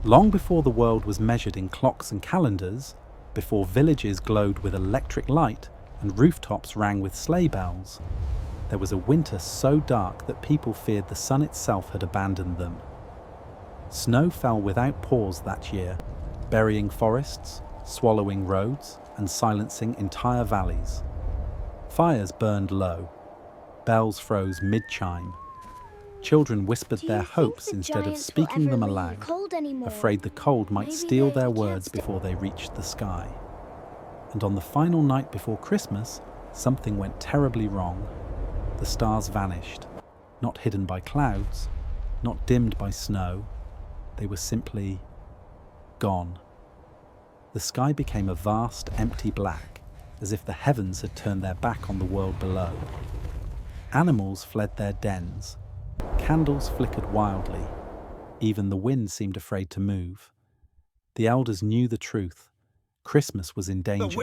Long before the world was measured in clocks and calendars, before villages glowed with electric light and rooftops rang with sleigh bells, there was a winter so dark that people feared the sun itself had abandoned them. Snow fell without pause that year, burying forests, swallowing roads, and silencing entire valleys. Fires burned low. Bells froze mid-chime. Children whispered their hopes instead of speaking them aloud, afraid the cold might steal their words before they reached the sky. And on the final night before Christmas, something went terribly wrong. The stars vanished, not hidden by clouds, not dimmed by snow. They were simply gone. The sky became a vast, empty black, as if the heavens had turned their back on the world below. Animals fled their dens. Candles flickered wildly. Even the wind seemed afraid to move. The elders knew the truth. Christmas was in danger.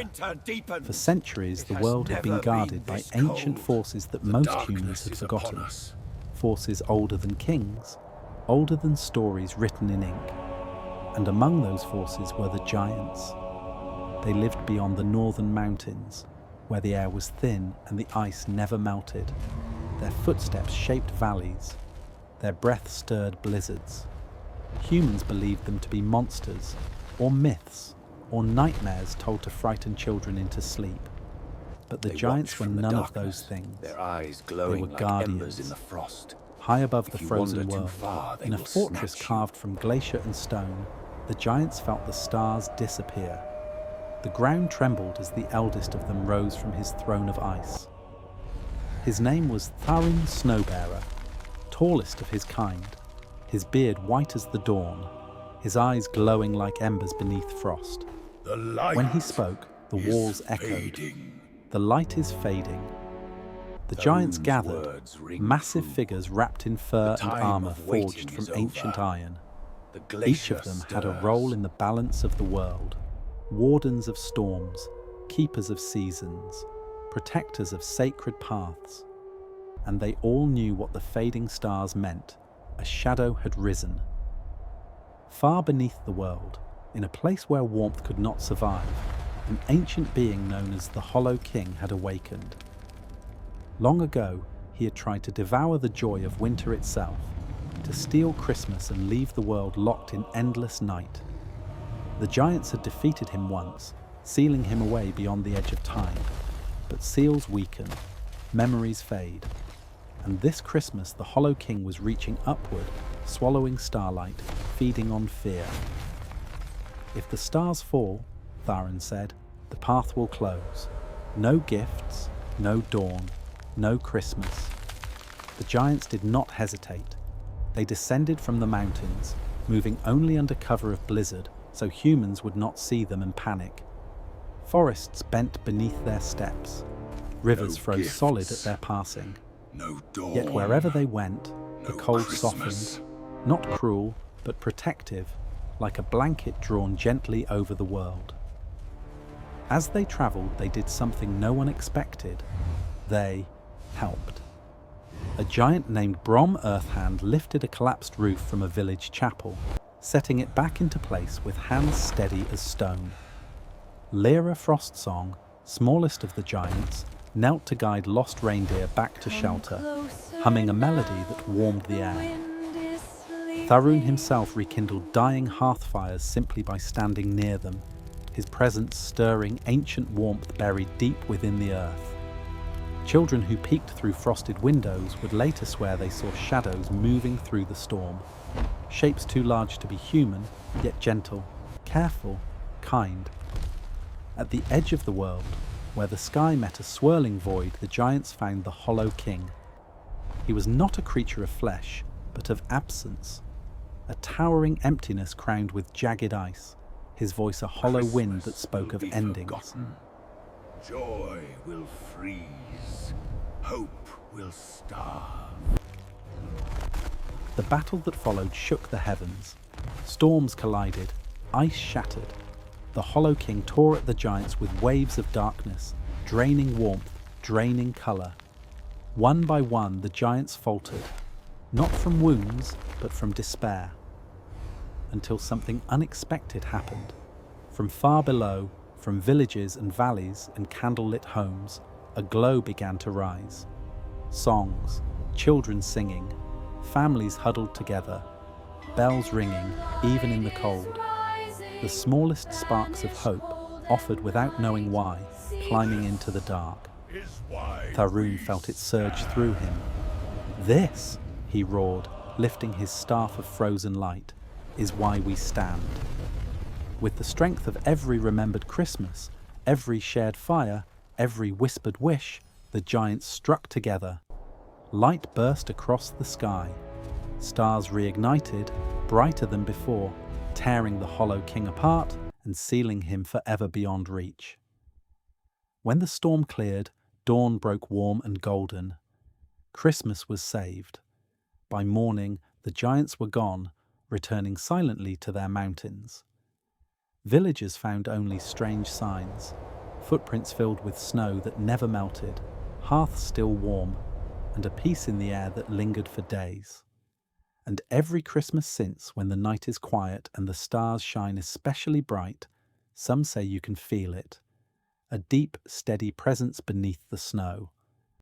For centuries, the world had been guarded by ancient forces that most humans had forgotten. Forces older than kings, older than stories written in ink. And among those forces were the giants. They lived beyond the northern mountains, where the air was thin and the ice never melted. Their footsteps shaped valleys. Their breath stirred blizzards. Humans believed them to be monsters, or myths, or nightmares told to frighten children into sleep. But the giants were none of those things. Their eyes glowing They were like guardians, embers in the frost. high above the If you frozen wander too world. far, they In a will fortress snatch you. carved from glacier and stone, the giants felt the stars disappear. The ground trembled as the eldest of them rose from his throne of ice. His name was Tharun Snowbearer, tallest of his kind, his beard white as the dawn, his eyes glowing like embers beneath frost. When he spoke, the walls echoed. The light is fading. The giants Tharun's gathered, words ring massive true. figures wrapped in fur The and time armor of waiting forged is from ancient over. iron. The Each glacier of them had a stirs. role in the balance of the world. Wardens of storms, keepers of seasons, protectors of sacred paths. And they all knew what the fading stars meant. A shadow had risen. Far beneath the world, in a place where warmth could not survive, an ancient being known as the Hollow King had awakened. Long ago, he had tried to devour the joy of winter itself, to steal Christmas and leave the world locked in endless night. The giants had defeated him once, sealing him away beyond the edge of time. But seals weaken, memories fade, and this Christmas the Hollow King was reaching upward, swallowing starlight, feeding on fear. If the stars fall, Tharun said, the path will close. No gifts, no dawn, no Christmas. The giants did not hesitate. They descended from the mountains, moving only under cover of blizzard, so humans would not see them and panic. Forests bent beneath their steps. Rivers No froze gifts. solid at their passing. No dawn. Yet wherever they went, the No cold Christmas. softened, not cruel, but protective, like a blanket drawn gently over the world. As they traveled, they did something no one expected. They helped. A giant named Brom Earthhand lifted a collapsed roof from a village chapel, setting it back into place with hands steady as stone. Lyra Frostsong, smallest of the giants, knelt to guide lost reindeer back to shelter, humming a melody that warmed the air. Tharun himself rekindled dying hearth fires simply by standing near them, his presence stirring ancient warmth buried deep within the earth. Children who peeked through frosted windows would later swear they saw shadows moving through the storm, shapes too large to be human, yet gentle, careful, kind. At the edge of the world, where the sky met a swirling void, the giants found the Hollow King. He was not a creature of flesh, but of absence, a towering emptiness crowned with jagged ice, his voice a hollow wind that spoke of endings. Forgotten. Joy will freeze. Hope will starve. The battle that followed shook the heavens. Storms collided, ice shattered. The Hollow King tore at the giants with waves of darkness, draining warmth, draining colour. One by one, the giants faltered, not from wounds, but from despair. until something unexpected happened. From far below, from villages and valleys and candlelit homes, a glow began to rise. Songs, children singing, families huddled together, bells ringing, even in the cold. The smallest sparks of hope offered without knowing why, climbing into the dark. Tharoon felt it surge through him. "This," he roared, lifting his staff of frozen light, "is why we stand." With the strength of every remembered Christmas, every shared fire, every whispered wish, the giants struck together. Light burst across the sky. Stars reignited, brighter than before, tearing the hollow king apart and sealing him forever beyond reach. When the storm cleared, dawn broke warm and golden. Christmas was saved. By morning, the giants were gone, returning silently to their mountains. Villagers found only strange signs, footprints filled with snow that never melted, hearths still warm, and a peace in the air that lingered for days. And every Christmas since, when the night is quiet and the stars shine especially bright, some say you can feel it, a deep, steady presence beneath the snow.